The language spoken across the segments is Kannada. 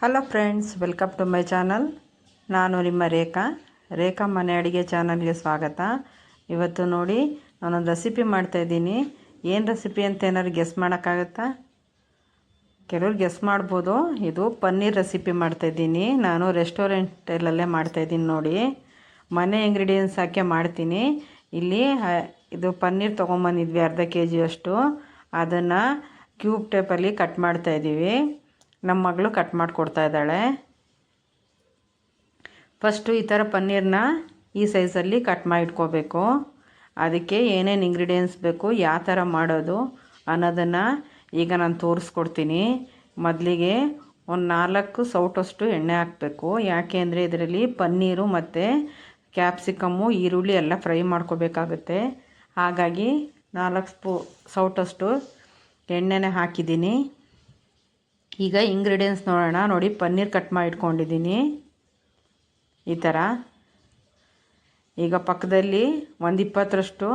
Hello friends, welcome to my channel. ನಾನು ನಿಮ್ಮ ರೇಖಾ ಮನೆ ಅಡುಗೆ ಚಾನಲ್ಗೆ ಸ್ವಾಗತ. ಇವತ್ತು ನೋಡಿ ನಾನೊಂದು ರೆಸಿಪಿ ಮಾಡ್ತಾಯಿದ್ದೀನಿ. ಏನು ರೆಸಿಪಿ ಅಂತ ಏನಾದ್ರು ಗೆಸ್ ಮಾಡೋಕ್ಕಾಗತ್ತಾ? ಕೆಲವ್ರು ಗೆಸ್ ಮಾಡ್ಬೋದು. ಇದು ಪನ್ನೀರ್ ರೆಸಿಪಿ ಮಾಡ್ತಾಯಿದ್ದೀನಿ. ನಾನು ರೆಸ್ಟೋರೆಂಟಲ್ಲೇ ಮಾಡ್ತಾಯಿದ್ದೀನಿ ನೋಡಿ. ಮನೆ ಇಂಗ್ರೀಡಿಯೆಂಟ್ಸ್ ಹಾಕಿ ಮಾಡ್ತೀನಿ. ಇಲ್ಲಿ ಇದು ಪನ್ನೀರ್ ತೊಗೊಂಬಂದಿದ್ವಿ, ಅರ್ಧ kg ಅಷ್ಟು. ಅದನ್ನು ಕ್ಯೂಬ್ ಟೈಪಲ್ಲಿ ಕಟ್ ಮಾಡ್ತಾಯಿದ್ದೀವಿ. ನಮ್ಮ ಮಗಳು ಕಟ್ ಮಾಡಿಕೊಡ್ತಾ ಇದ್ದಾಳೆ. ಫಸ್ಟು ಈ ಥರ ಪನ್ನೀರನ್ನ ಈ ಸೈಜಲ್ಲಿ ಕಟ್ ಮಾಡಿ ಇಟ್ಕೋಬೇಕು. ಅದಕ್ಕೆ ಏನೇನು ಇಂಗ್ರೀಡಿಯೆಂಟ್ಸ್ ಬೇಕು, ಯಾವ ಥರ ಮಾಡೋದು ಅನ್ನೋದನ್ನು ಈಗ ನಾನು ತೋರಿಸ್ಕೊಡ್ತೀನಿ. ಮೊದಲಿಗೆ ಒಂದು 4 ಸೌಟಷ್ಟು ಎಣ್ಣೆ ಹಾಕಬೇಕು. ಯಾಕೆ ಅಂದರೆ ಇದರಲ್ಲಿ ಪನ್ನೀರು ಮತ್ತು ಕ್ಯಾಪ್ಸಿಕಮ್ಮು, ಈರುಳ್ಳಿ ಎಲ್ಲ ಫ್ರೈ ಮಾಡ್ಕೋಬೇಕಾಗುತ್ತೆ. ಹಾಗಾಗಿ 4 ಸೌಟಷ್ಟು ಎಣ್ಣೆನೇ ಹಾಕಿದ್ದೀನಿ. ಈಗ ಇಂಗ್ರೀಡಿಯೆಂಟ್ಸ್ ನೋಡೋಣ. ನೋಡಿ, ಪನ್ನೀರ್ ಕಟ್ ಮಾಡಿ ಇಟ್ಕೊಂಡಿದ್ದೀನಿ ಈ ಥರ. ಈಗ ಪಕ್ಕದಲ್ಲಿ ಒಂದು 20ರಷ್ಟು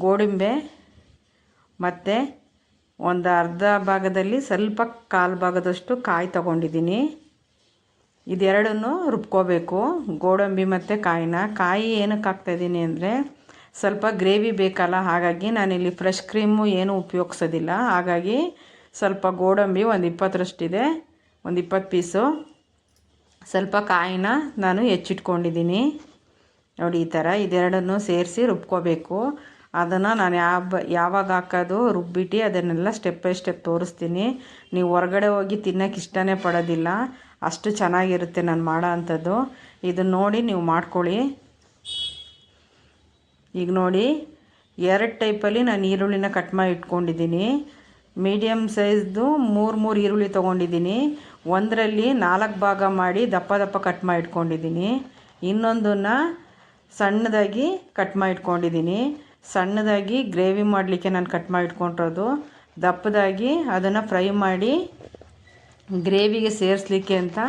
ಗೋಡಂಬಿ ಮತ್ತು ಒಂದು ಅರ್ಧ ಭಾಗದಲ್ಲಿ ಸ್ವಲ್ಪ ಕಾಲು ಭಾಗದಷ್ಟು ಕಾಯಿ ತೊಗೊಂಡಿದ್ದೀನಿ. ಇದೆರಡನ್ನು ರುಬ್ಕೋಬೇಕು, ಗೋಡಂಬಿ ಮತ್ತು ಕಾಯಿನ. ಕಾಯಿ ಏನಕ್ಕೆ ಹಾಕ್ತಾಯಿದ್ದೀನಿ ಅಂದರೆ ಸ್ವಲ್ಪ ಗ್ರೇವಿ ಬೇಕಲ್ಲ, ಹಾಗಾಗಿ ನಾನಿಲ್ಲಿ ಫ್ರೆಶ್ ಕ್ರೀಮು ಏನೂ ಉಪಯೋಗಿಸೋದಿಲ್ಲ. ಹಾಗಾಗಿ ಸ್ವಲ್ಪ ಗೋಡಂಬಿ ಒಂದು 20ರಷ್ಟಿದೆ, ಒಂದು 20 ಪೀಸು. ಸ್ವಲ್ಪ ಕಾಯಿನ ನಾನು ಹೆಚ್ಚಿಟ್ಕೊಂಡಿದ್ದೀನಿ ನೋಡಿ. ಈ ಥರ ಇದೆರಡನ್ನು ಸೇರಿಸಿ ರುಬ್ಕೋಬೇಕು. ಅದನ್ನು ನಾನು ಯಾವಾಗ ಹಾಕೋದು ರುಬ್ಬಿಟ್ಟು ಅದನ್ನೆಲ್ಲ ಸ್ಟೆಪ್ ಬೈ ಸ್ಟೆಪ್ ತೋರಿಸ್ತೀನಿ. ನೀವು ಹೊರಗಡೆ ಹೋಗಿ ತಿನ್ನೋಕೆ ಇಷ್ಟನೇ ಪಡೋದಿಲ್ಲ, ಅಷ್ಟು ಚೆನ್ನಾಗಿರುತ್ತೆ ನಾನು ಮಾಡೋ ಅಂಥದ್ದು. ಇದನ್ನು ನೋಡಿ ನೀವು ಮಾಡ್ಕೊಳ್ಳಿ. ಈಗ ನೋಡಿ, 2 ಟೈಪಲ್ಲಿ ನಾನು ಈರುಳ್ಳಿನ ಕಟ್ ಮಾಡಿ ಇಟ್ಕೊಂಡಿದ್ದೀನಿ. ಮೀಡಿಯಮ್ ಸೈಜ್ದು 3 ಈರುಳ್ಳಿ ತೊಗೊಂಡಿದ್ದೀನಿ. ಒಂದರಲ್ಲಿ 4 ಭಾಗ ಮಾಡಿ ದಪ್ಪ ದಪ್ಪ ಕಟ್ ಮಾಡಿ ಇಟ್ಕೊಂಡಿದ್ದೀನಿ. ಇನ್ನೊಂದನ್ನು ಸಣ್ಣದಾಗಿ ಕಟ್ ಮಾಡಿ ಇಟ್ಕೊಂಡಿದ್ದೀನಿ. ಸಣ್ಣದಾಗಿ ಗ್ರೇವಿ ಮಾಡಲಿಕ್ಕೆ ನಾನು ಕಟ್ ಮಾಡಿ ಇಟ್ಕೊಂಡಿರೋದು. ದಪ್ಪದಾಗಿ ಅದನ್ನು ಫ್ರೈ ಮಾಡಿ ಗ್ರೇವಿಗೆ ಸೇರಿಸ್ಲಿಕ್ಕೆ ಅಂತ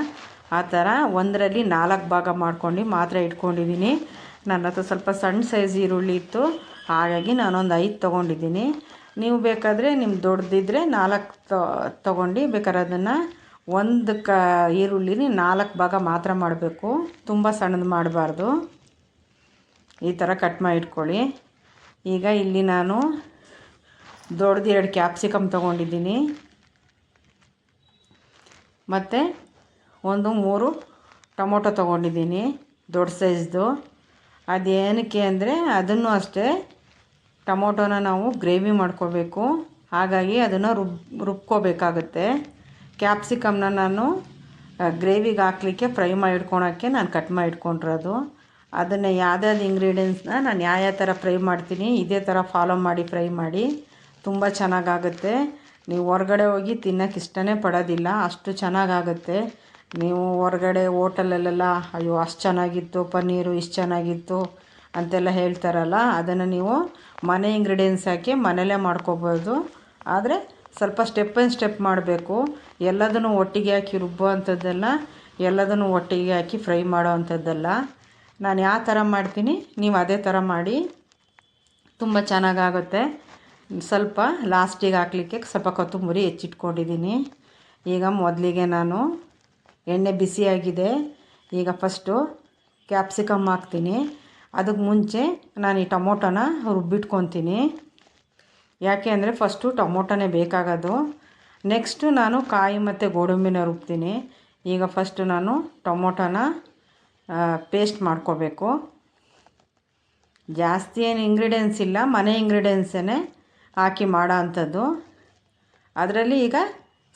ಆ ಥರ ಒಂದರಲ್ಲಿ 4 ಭಾಗ ಮಾಡ್ಕೊಂಡು ಮಾತ್ರ ಇಟ್ಕೊಂಡಿದ್ದೀನಿ. ನನ್ನ ಹತ್ರ ಸ್ವಲ್ಪ ಸಣ್ಣ ಸೈಜ್ ಈರುಳ್ಳಿ ಇತ್ತು, ಹಾಗಾಗಿ ನಾನೊಂದು 5 ತೊಗೊಂಡಿದ್ದೀನಿ. ನೀವು ಬೇಕಾದರೆ ನಿಮ್ಮ ದೊಡ್ಡದಿದ್ದರೆ 4 ತೊಗೊಂಡು ಬೇಕಾದ್ರೆ ಅದನ್ನು ಒಂದು ಈರುಳ್ಳಿನ 4 ಭಾಗ ಮಾತ್ರ ಮಾಡಬೇಕು, ತುಂಬ ಸಣ್ಣದು ಮಾಡಬಾರ್ದು. ಈ ಥರ ಕಟ್ ಮಾಡಿ ಇಟ್ಕೊಳ್ಳಿ. ಈಗ ಇಲ್ಲಿ ನಾನು ದೊಡ್ಡದು 2 ಕ್ಯಾಪ್ಸಿಕಮ್ ತೊಗೊಂಡಿದ್ದೀನಿ ಮತ್ತು ಒಂದು 3 ಟೊಮೊಟೊ ತೊಗೊಂಡಿದ್ದೀನಿ ದೊಡ್ಡ ಸೈಜ್ದು. ಅದೇನಕ್ಕೆ ಅಂದರೆ ಅದನ್ನು ಅಷ್ಟೇ, ಟೊಮೊಟೊನ ನಾವು ಗ್ರೇವಿ ಮಾಡ್ಕೋಬೇಕು, ಹಾಗಾಗಿ ಅದನ್ನು ರುಬ್ಕೋಬೇಕಾಗುತ್ತೆ. ಕ್ಯಾಪ್ಸಿಕಮ್ನ ನಾನು ಗ್ರೇವಿಗೆ ಹಾಕಲಿಕ್ಕೆ ಫ್ರೈ ಮಾಡಿ ಇಟ್ಕೊಳಕ್ಕೆ ನಾನು ಕಟ್ ಮಾಡಿ ಇಟ್ಕೊಂಡಿರೋದು. ಅದನ್ನು ಯಾವ್ದಾವ್ದು ಇಂಗ್ರೀಡಿಯೆಂಟ್ಸ್ನ ನಾನು ಯಾವ ಥರ ಫ್ರೈ ಮಾಡ್ತೀನಿ ಇದೇ ಥರ ಫಾಲೋ ಮಾಡಿ ಫ್ರೈ ಮಾಡಿ, ತುಂಬ ಚೆನ್ನಾಗಾಗುತ್ತೆ. ನೀವು ಹೊರಗಡೆ ಹೋಗಿ ತಿನ್ನೋಕೆ ಇಷ್ಟನೇ ಪಡೋದಿಲ್ಲ, ಅಷ್ಟು ಚೆನ್ನಾಗಾಗುತ್ತೆ. ನೀವು ಹೊರಗಡೆ ಹೋಟೆಲಲ್ಲೆಲ್ಲ ಅಯ್ಯೋ ಅಷ್ಟು ಚೆನ್ನಾಗಿತ್ತು ಪನ್ನೀರು, ಇಷ್ಟು ಚೆನ್ನಾಗಿತ್ತು ಅಂತೆಲ್ಲ ಹೇಳ್ತಾರಲ್ಲ, ಅದನ್ನು ನೀವು ಮನೆ ಇಂಗ್ರೀಡಿಯೆಂಟ್ಸ್ ಹಾಕಿ ಮನೆಯಲ್ಲೇ ಮಾಡ್ಕೋಬೋದು. ಆದರೆ ಸ್ವಲ್ಪ ಸ್ಟೆಪ್ ಬೈ ಸ್ಟೆಪ್ ಮಾಡಬೇಕು. ಎಲ್ಲದನ್ನು ಒಟ್ಟಿಗೆ ಹಾಕಿ ರುಬ್ಬೋ ಅಂಥದ್ದೆಲ್ಲ, ಎಲ್ಲದನ್ನು ಒಟ್ಟಿಗೆ ಹಾಕಿ ಫ್ರೈ ಮಾಡೋ ಅಂಥದ್ದೆಲ್ಲ. ನಾನು ಯಾವ ಥರ ಮಾಡ್ತೀನಿ ನೀವು ಅದೇ ಥರ ಮಾಡಿ, ತುಂಬ ಚೆನ್ನಾಗಾಗುತ್ತೆ. ಸ್ವಲ್ಪ ಲಾಸ್ಟಿಗೆ ಹಾಕಲಿಕ್ಕೆ ಸ್ವಲ್ಪ ಕೊತ್ತಂಬರಿ ಹೆಚ್ಚಿಟ್ಕೊಂಡಿದ್ದೀನಿ. ಈಗ ಮೊದಲಿಗೆ ನಾನು ಎಣ್ಣೆ ಬಿಸಿಯಾಗಿದೆ. ಈಗ ಫಸ್ಟು ಕ್ಯಾಪ್ಸಿಕಮ್ ಹಾಕ್ತೀನಿ. ಅದಕ್ಕೆ ಮುಂಚೆ ನಾನು ಈ ಟೊಮೊಟೊನ ರುಬ್ಬಿಟ್ಕೊತೀನಿ. ಯಾಕೆ ಅಂದರೆ ಫಸ್ಟು ಟೊಮೊಟೊನೇ ಬೇಕಾಗೋದು. ನೆಕ್ಸ್ಟು ನಾನು ಕಾಯಿ ಮತ್ತು ಗೋಡಂಬಿನ ರುಬ್ತೀನಿ. ಈಗ ಫಸ್ಟು ನಾನು ಟೊಮೊಟೊನ ಪೇಸ್ಟ್ ಮಾಡ್ಕೋಬೇಕು. ಜಾಸ್ತಿ ಏನು ಇಂಗ್ರೀಡಿಯೆಂಟ್ಸ್ ಇಲ್ಲ, ಮನೆ ಇಂಗ್ರೀಡಿಯೆಂಟ್ಸೇ ಹಾಕಿ ಮಾಡೋ ಅಂಥದ್ದು. ಅದರಲ್ಲಿ ಈಗ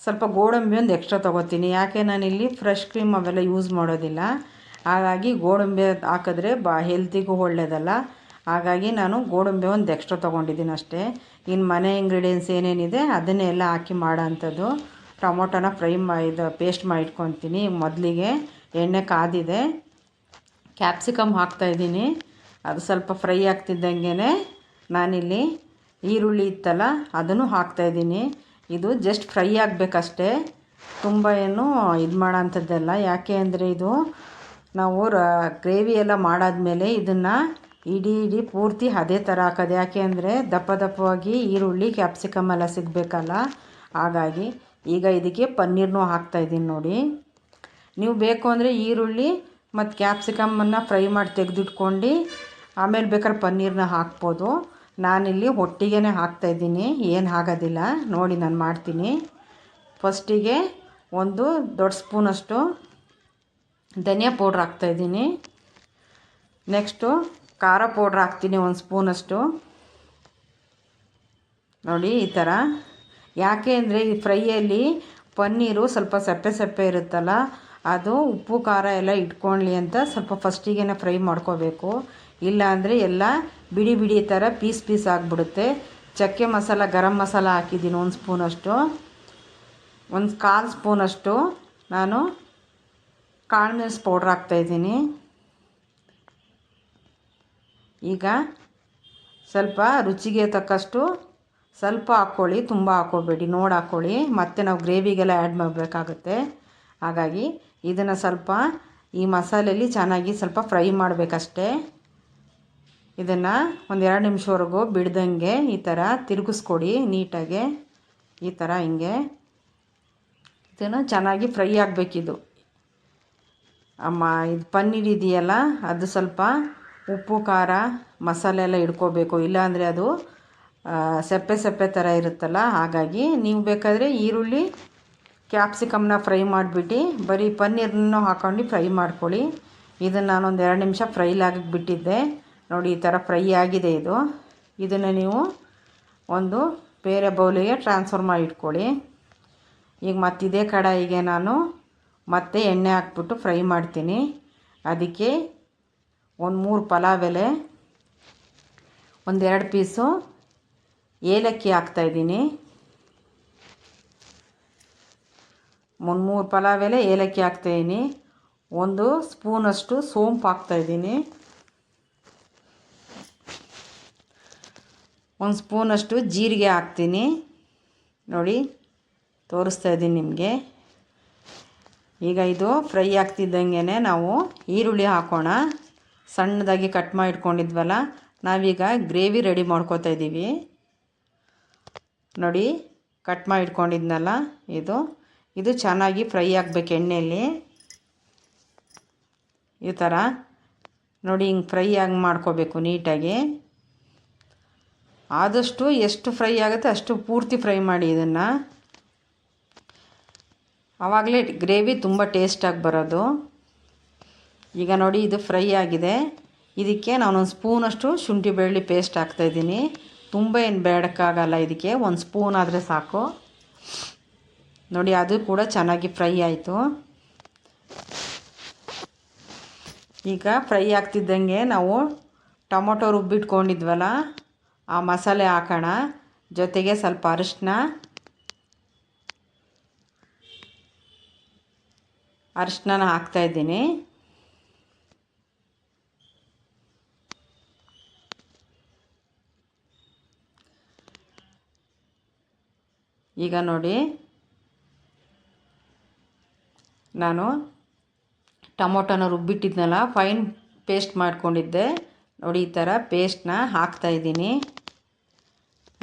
ಸ್ವಲ್ಪ ಗೋಡಂಬಿ ಒಂದು ಎಕ್ಸ್ಟ್ರಾ ತೊಗೋತೀನಿ. ಯಾಕೆ ನಾನಿಲ್ಲಿ ಫ್ರೆಶ್ ಕ್ರೀಮ್ ಅವೆಲ್ಲ ಯೂಸ್ ಮಾಡೋದಿಲ್ಲ, ಹಾಗಾಗಿ ಗೋಡಂಬಿ ಹಾಕಿದ್ರೆ ಹೆಲ್ತಿಗೂ ಒಳ್ಳೆಯದಲ್ಲ. ಹಾಗಾಗಿ ನಾನು ಗೋಡಂಬಿ ಒಂದು ಎಕ್ಸ್ಟ್ರಾ ತೊಗೊಂಡಿದ್ದೀನಿ ಅಷ್ಟೇ. ಇನ್ನು ಮನೆ ಇಂಗ್ರೀಡಿಯೆಂಟ್ಸ್ ಏನೇನಿದೆ ಅದನ್ನೇ ಎಲ್ಲ ಹಾಕಿ ಮಾಡೋ ಅಂಥದ್ದು. ಟೊಮೊಟೊನ ಪೇಸ್ಟ್ ಮಾಡಿ ಇಟ್ಕೊತೀನಿ. ಮೊದಲಿಗೆ ಎಣ್ಣೆ ಕಾದಿದೆ, ಕ್ಯಾಪ್ಸಿಕಮ್ ಹಾಕ್ತಾಯಿದ್ದೀನಿ. ಅದು ಸ್ವಲ್ಪ ಫ್ರೈ ಆಗ್ತಿದ್ದಂಗೆ ನಾನಿಲ್ಲಿ ಈರುಳ್ಳಿ ಇತ್ತಲ್ಲ ಅದನ್ನು ಹಾಕ್ತಾಯಿದ್ದೀನಿ. ಇದು ಜಸ್ಟ್ ಫ್ರೈ ಆಗಬೇಕಷ್ಟೇ, ತುಂಬ ಏನು ಇದು ಮಾಡೋ ಅಂಥದ್ದೆಲ್ಲ. ಯಾಕೆ ಅಂದರೆ ಇದು ನಾವು ಗ್ರೇವಿ ಎಲ್ಲ ಮಾಡಾದ್ಮೇಲೆ ಇದನ್ನು ಇಡೀ ಪೂರ್ತಿ ಅದೇ ಥರ ಹಾಕೋದು. ಯಾಕೆ ಅಂದರೆ ದಪ್ಪ ದಪ್ಪವಾಗಿ ಈರುಳ್ಳಿ ಕ್ಯಾಪ್ಸಿಕಮ್ ಎಲ್ಲ ಸಿಗಬೇಕಲ್ಲ, ಹಾಗಾಗಿ ಈಗ ಇದಕ್ಕೆ ಪನ್ನೀರ್ನೂ ಹಾಕ್ತಾಯಿದ್ದೀನಿ ನೋಡಿ. ನೀವು ಬೇಕು ಅಂದರೆ ಈರುಳ್ಳಿ ಮತ್ತು ಕ್ಯಾಪ್ಸಿಕಮ್ಮನ್ನು ಫ್ರೈ ಮಾಡಿ ತೆಗೆದಿಟ್ಕೊಂಡು ಆಮೇಲೆ ಬೇಕಾದ್ರೆ ಪನ್ನೀರನ್ನ ಹಾಕ್ಬೋದು. ನಾನಿಲ್ಲಿ ಒಟ್ಟಿಗೆ ಹಾಕ್ತಾಯಿದ್ದೀನಿ, ಏನು ಆಗೋದಿಲ್ಲ. ನೋಡಿ ನಾನು ಮಾಡ್ತೀನಿ. ಫಸ್ಟಿಗೆ ಒಂದು ದೊಡ್ಡ ಸ್ಪೂನಷ್ಟು ಧನಿಯಾ ಪೌಡ್ರ್ ಹಾಕ್ತಾಯಿದ್ದೀನಿ. ನೆಕ್ಸ್ಟು ಖಾರ ಪೌಡ್ರ್ ಹಾಕ್ತೀನಿ ಒಂದು ಸ್ಪೂನಷ್ಟು. ನೋಡಿ ಈ ಥರ. ಯಾಕೆ ಅಂದರೆ ಈ ಫ್ರೈಯಲ್ಲಿ ಪನ್ನೀರು ಸ್ವಲ್ಪ ಸಪ್ಪೆ ಸಪ್ಪೆ ಇರುತ್ತಲ್ಲ, ಅದು ಉಪ್ಪು ಖಾರ ಎಲ್ಲ ಇಟ್ಕೊಳ್ಳಿ ಅಂತ ಸ್ವಲ್ಪ ಫಸ್ಟಿಗೆ ಫ್ರೈ ಮಾಡ್ಕೋಬೇಕು. ಇಲ್ಲ ಅಂದರೆ ಎಲ್ಲ ಬಿಡಿ ಬಿಡಿ ಥರ ಪೀಸ್ ಪೀಸ್ ಆಗಿಬಿಡುತ್ತೆ. ಚಕ್ಕೆ ಮಸಾಲ, ಗರಂ ಮಸಾಲ ಹಾಕಿದ್ದೀನಿ ಒಂದು ಸ್ಪೂನಷ್ಟು. ಒಂದು 1/4 ಸ್ಪೂನಷ್ಟು ನಾನು ಕಾಳು ಮೆಣಸು ಪೌಡ್ರ್ ಹಾಕ್ತಾಯಿದ್ದೀನಿ. ಈಗ ಸ್ವಲ್ಪ ರುಚಿಗೆ ತಕ್ಕಷ್ಟು ಸ್ವಲ್ಪ ಹಾಕ್ಕೊಳ್ಳಿ, ತುಂಬ ಹಾಕ್ಕೋಬೇಡಿ, ನೋಡಿ ಹಾಕ್ಕೊಳ್ಳಿ. ಮತ್ತು ನಾವು ಗ್ರೇವಿಗೆಲ್ಲ ಆ್ಯಡ್ ಮಾಡಬೇಕಾಗುತ್ತೆ. ಹಾಗಾಗಿ ಇದನ್ನು ಸ್ವಲ್ಪ ಈ ಮಸಾಲೆಯಲ್ಲಿ ಚೆನ್ನಾಗಿ ಸ್ವಲ್ಪ ಫ್ರೈ ಮಾಡಬೇಕಷ್ಟೇ. ಇದನ್ನು ಒಂದು 2 ನಿಮಿಷವರೆಗೂ ಬಿಡ್ದಂಗೆ ಈ ಥರ ತಿರುಗಿಸ್ಕೊಡಿ ನೀಟಾಗೆ. ಈ ಥರ ಹಿಂಗೆ ಇದನ್ನು ಚೆನ್ನಾಗಿ ಫ್ರೈ ಆಗಬೇಕಿದು. ಇದು ಪನ್ನೀರ್ ಇದೆಯಲ್ಲ, ಅದು ಸ್ವಲ್ಪ ಉಪ್ಪು ಖಾರ ಮಸಾಲೆ ಎಲ್ಲ ಹಿಡ್ಕೋಬೇಕು. ಇಲ್ಲಾಂದರೆ ಅದು ಸಪ್ಪೆ ಸಪ್ಪೆ ಥರ ಇರುತ್ತಲ್ಲ. ಹಾಗಾಗಿ ನೀವು ಬೇಕಾದರೆ ಈರುಳ್ಳಿ ಕ್ಯಾಪ್ಸಿಕಮ್ನ ಫ್ರೈ ಮಾಡಿಬಿಟ್ಟು ಬರೀ ಪನ್ನೀರನ್ನು ಹಾಕ್ಕೊಂಡು ಫ್ರೈ ಮಾಡ್ಕೊಳ್ಳಿ. ಇದನ್ನು ನಾನೊಂದು 2 ನಿಮಿಷ ಫ್ರೈಲಾಗಕ್ಕೆ ಬಿಟ್ಟಿದ್ದೆ. ನೋಡಿ ಈ ಥರ ಫ್ರೈ ಆಗಿದೆ ಇದು. ಇದನ್ನು ನೀವು ಒಂದು ಬೇರೆ ಬೌಲಿಗೆ ಟ್ರಾನ್ಸ್ಫರ್ ಮಾಡಿ ಇಟ್ಕೊಳ್ಳಿ. ಈಗ ಮತ್ತಿದೇ ಕಡಾಯಿಗೆ ನಾನು ಮತ್ತೆ ಎಣ್ಣೆ ಹಾಕ್ಬಿಟ್ಟು ಫ್ರೈ ಮಾಡ್ತೀನಿ. ಅದಕ್ಕೆ ಒಂದು 3 ಪಲಾವ್ ಎಲೆ, ಒಂದು 2 ಪೀಸು ಏಲಕ್ಕಿ ಹಾಕ್ತಾಯಿದ್ದೀನಿ. ಒಂದು 3 ಪಲಾವ್ ಎಲೆ ಏಲಕ್ಕಿ ಹಾಕ್ತಾಯಿದ್ದೀನಿ. ಒಂದು ಸ್ಪೂನಷ್ಟು ಸೋಂಪು ಹಾಕ್ತಾಯಿದ್ದೀನಿ. ಒಂದು ಸ್ಪೂನಷ್ಟು ಜೀರಿಗೆ ಹಾಕ್ತೀನಿ. ನೋಡಿ ತೋರಿಸ್ತಾ ಇದ್ದೀನಿ ನಿಮಗೆ. ಈಗ ಇದು ಫ್ರೈ ಆಗ್ತಿದ್ದಂಗೆ ನಾವು ಈರುಳ್ಳಿ ಹಾಕೋಣ. ಸಣ್ಣದಾಗಿ ಕಟ್ ಮಾಡಿ ಇಟ್ಕೊಂಡಿದ್ವಲ್ಲ, ನಾವೀಗ ಗ್ರೇವಿ ರೆಡಿ ಮಾಡ್ಕೋತಾ ಇದ್ದೀವಿ. ನೋಡಿ ಕಟ್ ಮಾಡಿ ಇಟ್ಕೊಂಡಿದ್ನಲ್ಲ, ಇದು ಚೆನ್ನಾಗಿ ಫ್ರೈ ಆಗಬೇಕು ಎಣ್ಣೆಯಲ್ಲಿ. ಈ ಥರ ನೋಡಿ ಹಿಂಗೆ ಫ್ರೈ ಆಗಿ ಮಾಡ್ಕೋಬೇಕು ನೀಟಾಗಿ. ಆದಷ್ಟು ಎಷ್ಟು ಫ್ರೈ ಆಗುತ್ತೆ ಅಷ್ಟು ಪೂರ್ತಿ ಫ್ರೈ ಮಾಡಿ ಇದನ್ನು. ಆವಾಗಲೇ ಗ್ರೇವಿ ತುಂಬ ಟೇಸ್ಟಾಗಿ ಬರೋದು. ಈಗ ನೋಡಿ ಇದು ಫ್ರೈ ಆಗಿದೆ. ಇದಕ್ಕೆ ನಾನೊಂದು ಸ್ಪೂನಷ್ಟು ಶುಂಠಿ ಬೆಳ್ಳುಳ್ಳಿ ಪೇಸ್ಟ್ ಹಾಕ್ತಾಯಿದ್ದೀನಿ. ತುಂಬ ಏನು ಬೇಡಕ್ಕಾಗಲ್ಲ, ಇದಕ್ಕೆ ಒಂದು ಸ್ಪೂನ್ ಆದರೆ ಸಾಕು. ನೋಡಿ ಅದು ಕೂಡ ಚೆನ್ನಾಗಿ ಫ್ರೈ ಆಯಿತು. ಈಗ ಫ್ರೈ ಆಗ್ತಿದ್ದಂಗೆ ನಾವು ಟೊಮೊಟೊ ರುಬ್ಬಿಟ್ಕೊಂಡಿದ್ವಲ್ಲ, ಆ ಮಸಾಲೆ ಹಾಕೋಣ. ಜೊತೆಗೆ ಸ್ವಲ್ಪ ಅರಿಶಿನ ಹಾಕ್ತಾಯಿದ್ದೀನಿ. ಈಗ ನೋಡಿ ನಾನು ಟೊಮೊಟೊನ ರುಬ್ಬಿಟ್ಟಿದ್ನಲ್ಲ, ಫೈನ್ ಪೇಸ್ಟ್ ಮಾಡ್ಕೊಂಡಿದ್ದೆ. ನೋಡಿ ಈ ಥರ ಪೇಸ್ಟ್ನ ಹಾಕ್ತಾಯಿದ್ದೀನಿ.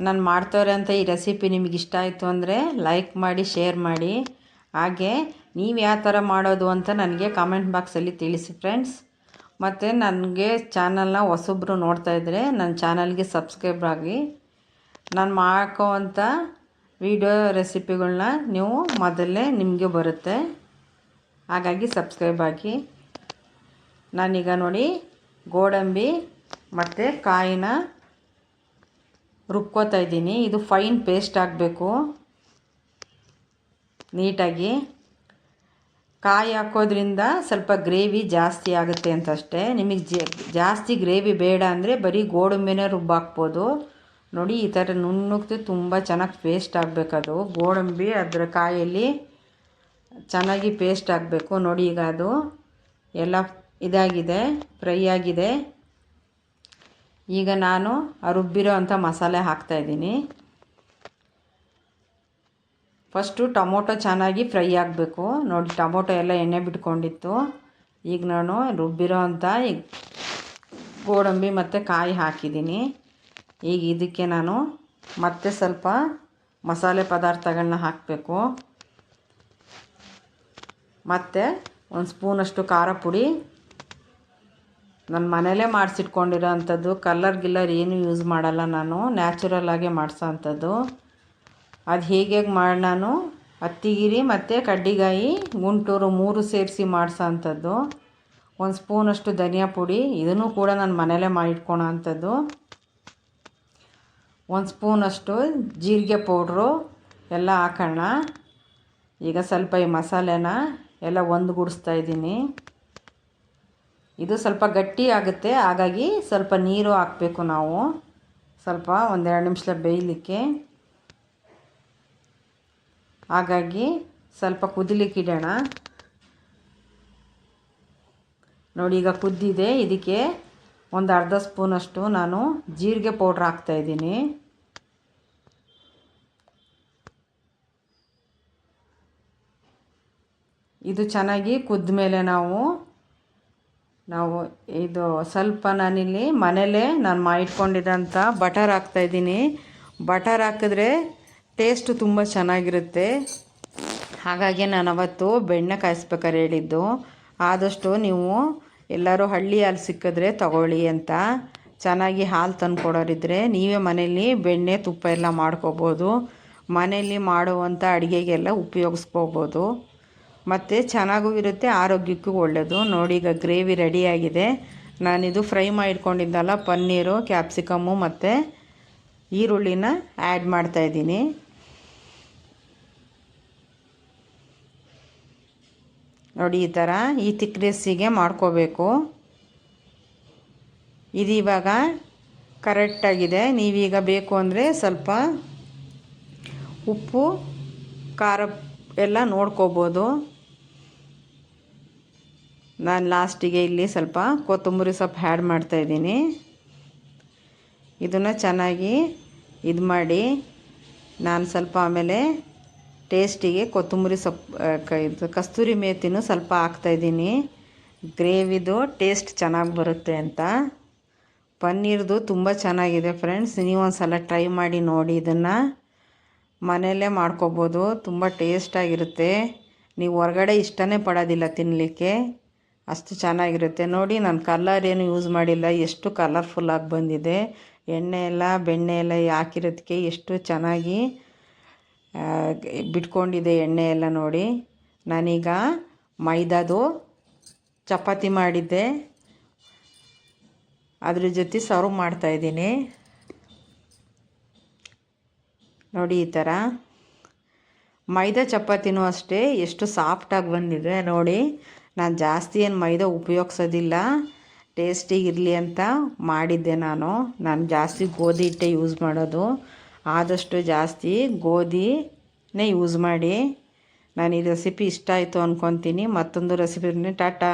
ನಾನು ಮಾಡ್ತಾಯಿರೋಂಥ ಈ ರೆಸಿಪಿ ನಿಮಗೆ ಇಷ್ಟ ಆಯಿತು ಅಂದರೆ ಲೈಕ್ ಮಾಡಿ, ಶೇರ್ ಮಾಡಿ. ಹಾಗೆ ನೀವು ಯಾವ ಥರ ಮಾಡೋದು ಅಂತ ನನಗೆ ಕಾಮೆಂಟ್ ಬಾಕ್ಸಲ್ಲಿ ತಿಳಿಸಿ ಫ್ರೆಂಡ್ಸ್. ಮತ್ತು ನನಗೆ ಚಾನಲ್ನ ಹೊಸೊಬ್ಬರು ನೋಡ್ತಾಯಿದ್ರೆ ನನ್ನ ಚಾನಲ್ಗೆ ಸಬ್ಸ್ಕ್ರೈಬ್ ಆಗಿ. ನಾನು ಮಾಡ್ಕೋವಂಥ ವಿಡಿಯೋ ರೆಸಿಪಿಗಳನ್ನ ನೀವು ಮೊದಲೇ ನಿಮಗೆ ಬರುತ್ತೆ. ಹಾಗಾಗಿ ಸಬ್ಸ್ಕ್ರೈಬ್ ಆಗಿ. ನಾನೀಗ ನೋಡಿ ಗೋಡಂಬಿ ಮತ್ತು ಕಾಯಿನ ರುಬ್ಕೋತಾ ಇದ್ದೀನಿ. ಇದು ಫೈನ್ ಪೇಸ್ಟ್ ಆಗಬೇಕು ನೀಟಾಗಿ. ಕಾಯಿ ಹಾಕೋದ್ರಿಂದ ಸ್ವಲ್ಪ ಗ್ರೇವಿ ಜಾಸ್ತಿ ಆಗುತ್ತೆ ಅಂತಷ್ಟೇ. ನಿಮಗೆ ಜಾಸ್ತಿ ಗ್ರೇವಿ ಬೇಡ ಅಂದರೆ ಬರೀ ಗೋಡಂಬಿನೇ ರುಬ್ಬಾಕ್ಬೋದು. ನೋಡಿ ಈ ಥರ ನುಣ್ಣಗೆ ತುಂಬ ಚೆನ್ನಾಗಿ ಪೇಸ್ಟ್ ಆಗಬೇಕದು. ಗೋಡಂಬಿ ಅದರ ಕಾಯಲ್ಲಿ ಚೆನ್ನಾಗಿ ಪೇಸ್ಟ್ ಆಗಬೇಕು. ನೋಡಿ ಈಗ ಅದು ಎಲ್ಲ ಇದಾಗಿದೆ, ಫ್ರೈ ಆಗಿದೆ. ಈಗ ನಾನು ರುಬ್ಬಿರೋ ಅಂಥ ಮಸಾಲೆ ಹಾಕ್ತಾಯಿದ್ದೀನಿ. ಫಸ್ಟು ಟೊಮೊಟೊ ಚೆನ್ನಾಗಿ ಫ್ರೈ ಆಗಬೇಕು. ನೋಡಿ ಟೊಮೊಟೊ ಎಲ್ಲ ಎಣ್ಣೆ ಬಿಟ್ಕೊಂಡಿತ್ತು. ಈಗ ನಾನು ರುಬ್ಬಿರೋ ಅಂಥ ಗೋಡಂಬಿ ಮತ್ತು ಕಾಯಿ ಹಾಕಿದ್ದೀನಿ. ಈಗ ಇದಕ್ಕೆ ನಾನು ಮತ್ತೆ ಸ್ವಲ್ಪ ಮಸಾಲೆ ಪದಾರ್ಥಗಳನ್ನ ಹಾಕಬೇಕು. ಮತ್ತು ಒಂದು ಸ್ಪೂನಷ್ಟು ಖಾರ ಪುಡಿ. ನಾನು ಮನೇಲೇ ಮಾಡಿಸಿಟ್ಕೊಂಡಿರೋ ಅಂಥದ್ದು, ಕಲ್ಲರ್ ಏನೂ ಯೂಸ್ ಮಾಡಲ್ಲ ನಾನು, ನ್ಯಾಚುರಲ್ಲಾಗೆ ಮಾಡಿಸೋ ಅಂಥದ್ದು. ಅದು ಹೇಗೆ ಮಾಡಿ ನಾನು ಹತ್ತಿಗಿರಿ ಮತ್ತು ಕಡ್ಡಿಗಾಯಿ ಗುಂಟೂರು 3 ಸೇರಿಸಿ ಮಾಡಿಸೋ ಅಂಥದ್ದು. ಒಂದು ಸ್ಪೂನಷ್ಟು ಧನಿಯಾ ಪುಡಿ, ಇದನ್ನು ಕೂಡ ನಾನು ಮನೇಲೇ ಮಾಡಿಟ್ಕೊಳೋ ಅಂಥದ್ದು. ಒಂದು ಸ್ಪೂನಷ್ಟು ಜೀರಿಗೆ ಪೌಡ್ರು ಎಲ್ಲ ಹಾಕೋಣ. ಈಗ ಸ್ವಲ್ಪ ಈ ಮಸಾಲೆನ ಎಲ್ಲ ಒಂದುಗೂಡಿಸ್ತಾಯಿದ್ದೀನಿ. ಇದು ಸ್ವಲ್ಪ ಗಟ್ಟಿ ಆಗುತ್ತೆ, ಹಾಗಾಗಿ ಸ್ವಲ್ಪ ನೀರು ಹಾಕಬೇಕು ನಾವು, ಸ್ವಲ್ಪ 1-2 ನಿಮಿಷ ಬೇಯಲಿಕ್ಕೆ. ಹಾಗಾಗಿ ಸ್ವಲ್ಪ ಕುದಿಲಿಕ್ಕೆ ಇಡೋಣ. ನೋಡಿ ಈಗ ಕುದ್ದಿದೆ. ಇದಕ್ಕೆ ಒಂದು ಅರ್ಧ ಸ್ಪೂನಷ್ಟು ನಾನು ಜೀರಿಗೆ ಪೌಡ್ರ್ ಹಾಕ್ತಾಯಿದ್ದೀನಿ. ಇದು ಚೆನ್ನಾಗಿ ಕುದ್ದ ಮೇಲೆ ನಾವು ಇದು ಸ್ವಲ್ಪ ನಾನಿಲ್ಲಿ ಮನೇಲೇ ನಾನು ಮಾಡಿಟ್ಕೊಂಡಿದ್ದಂಥ ಬಟರ್ ಹಾಕ್ತಾಯಿದ್ದೀನಿ. ಬಟರ್ ಹಾಕಿದ್ರೆ ಟೇಸ್ಟು ತುಂಬ ಚೆನ್ನಾಗಿರುತ್ತೆ. ಹಾಗಾಗಿ ನಾನು ಅವತ್ತು ಬೆಣ್ಣೆ ಕಾಯಿಸ್ಬೇಕಾದ್ರೆ ಹೇಳಿದ್ದು, ಆದಷ್ಟು ನೀವು ಎಲ್ಲರೂ ಹಳ್ಳಿ ಹಾಲು ಸಿಕ್ಕಿದ್ರೆ ತಗೊಳ್ಳಿ ಅಂತ. ಚೆನ್ನಾಗಿ ಹಾಲು ತಂದು ಕೊಡೋರಿದ್ದರೆ ನೀವೇ ಮನೇಲಿ ಬೆಣ್ಣೆ ತುಪ್ಪ ಎಲ್ಲ ಮಾಡ್ಕೋಬೋದು. ಮನೆಯಲ್ಲಿ ಮಾಡುವಂಥ ಅಡುಗೆಗೆಲ್ಲ ಉಪಯೋಗಿಸ್ಕೋಬೋದು. ಮತ್ತು ಚೆನ್ನಾಗೂ ಇರುತ್ತೆ, ಆರೋಗ್ಯಕ್ಕೂ ಒಳ್ಳೆಯದು. ನೋಡಿ ಈಗ ಗ್ರೇವಿ ರೆಡಿಯಾಗಿದೆ. ನಾನಿದು ಫ್ರೈ ಮಾಡಿಟ್ಕೊಂಡಿದ್ದಲ್ಲ ಪನ್ನೀರು, ಕ್ಯಾಪ್ಸಿಕಮ್ಮು ಮತ್ತು ಈರುಳ್ಳಿನ ಆ್ಯಡ್ ಮಾಡ್ತಾಯಿದ್ದೀನಿ. ನೋಡಿ ಈ ಥರ ಈ ತಿಕ್ನೆಸ್ಸಿಗೆ ಮಾಡ್ಕೋಬೇಕು. ಇದು ಇವಾಗ ಕರೆಕ್ಟಾಗಿದೆ. ನೀವೀಗ ಬೇಕು ಅಂದರೆ ಸ್ವಲ್ಪ ಉಪ್ಪು ಖಾರ ಎಲ್ಲ ನೋಡ್ಕೋಬೋದು. ನಾನು ಲಾಸ್ಟಿಗೆ ಇಲ್ಲಿ ಸ್ವಲ್ಪ ಕೊತ್ತಂಬರಿ ಸೊಪ್ಪು ಆ್ಯಡ್ ಮಾಡ್ತಾಯಿದ್ದೀನಿ. ಇದನ್ನು ಚೆನ್ನಾಗಿ ಇದು ಮಾಡಿ, ನಾನು ಸ್ವಲ್ಪ ಆಮೇಲೆ ಟೇಸ್ಟಿಗೆ ಕೊತ್ತಂಬರಿ ಸೊಪ್ಪು ಕಸ್ತೂರಿ ಮೇಥಿನೂ ಸ್ವಲ್ಪ ಹಾಕ್ತಾಯಿದ್ದೀನಿ, ಗ್ರೇವಿದು ಟೇಸ್ಟ್ ಚೆನ್ನಾಗಿ ಬರುತ್ತೆ ಅಂತ. ಪನ್ನೀರ್ದು ತುಂಬ ಚೆನ್ನಾಗಿದೆ ಫ್ರೆಂಡ್ಸ್, ನೀವೊಂದು ಸಲ ಟ್ರೈ ಮಾಡಿ ನೋಡಿ. ಇದನ್ನು ಮನೆಯಲ್ಲೇ ಮಾಡ್ಕೋಬೋದು, ತುಂಬ ಟೇಸ್ಟಾಗಿರುತ್ತೆ. ನೀವು ಹೊರಗಡೆ ಇಷ್ಟನೇ ಪಡೋದಿಲ್ಲ ತಿನ್ನಲಿಕ್ಕೆ, ಅಷ್ಟು ಚೆನ್ನಾಗಿರುತ್ತೆ. ನೋಡಿ ನಾನು ಕಲರ್ ಏನು ಯೂಸ್ ಮಾಡಿಲ್ಲ, ಎಷ್ಟು ಕಲರ್ಫುಲ್ಲಾಗಿ ಬಂದಿದೆ. ಎಣ್ಣೆ ಎಲ್ಲ ಬೆಣ್ಣೆ ಎಲ್ಲ ಹಾಕಿರೋದಕ್ಕೆ ಎಷ್ಟು ಚೆನ್ನಾಗಿ ಬಿಟ್ಕೊಂಡಿದೆ ಎಣ್ಣೆ ಎಲ್ಲ. ನೋಡಿ ನಾನೀಗ ಮೈದಾದು ಚಪಾತಿ ಮಾಡಿದ್ದೆ, ಅದ್ರ ಜೊತೆ ಸರ್ವ್ ಮಾಡ್ತಾಯಿದ್ದೀನಿ. ನೋಡಿ ಈ ಥರ ಮೈದಾ ಚಪಾತಿನೂ ಅಷ್ಟೇ ಎಷ್ಟು ಸಾಫ್ಟಾಗಿ ಬಂದಿದೆ ನೋಡಿ. ನಾನು ಜಾಸ್ತಿ ಏನು ಮೈದಾ ಉಪಯೋಗಿಸೋದಿಲ್ಲ, ಟೇಸ್ಟಿಗಿರಲಿ ಅಂತ ಮಾಡಿದ್ದೆ. ನಾನು ಜಾಸ್ತಿ ಗೋಧಿ ಹಿಟ್ಟೆ ಯೂಸ್ ಮಾಡೋದು, ಆದಷ್ಟು ಜಾಸ್ತಿ ಗೋಧಿನೇ ಯೂಸ್ ಮಾಡಿ. ನಾನು ಈ ರೆಸಿಪಿ ಇಷ್ಟ ಆಯಿತು ಅಂದ್ಕೊತೀನಿ. ಮತ್ತೊಂದು ರೆಸಿಪಿನೇ ಟಾಟಾ.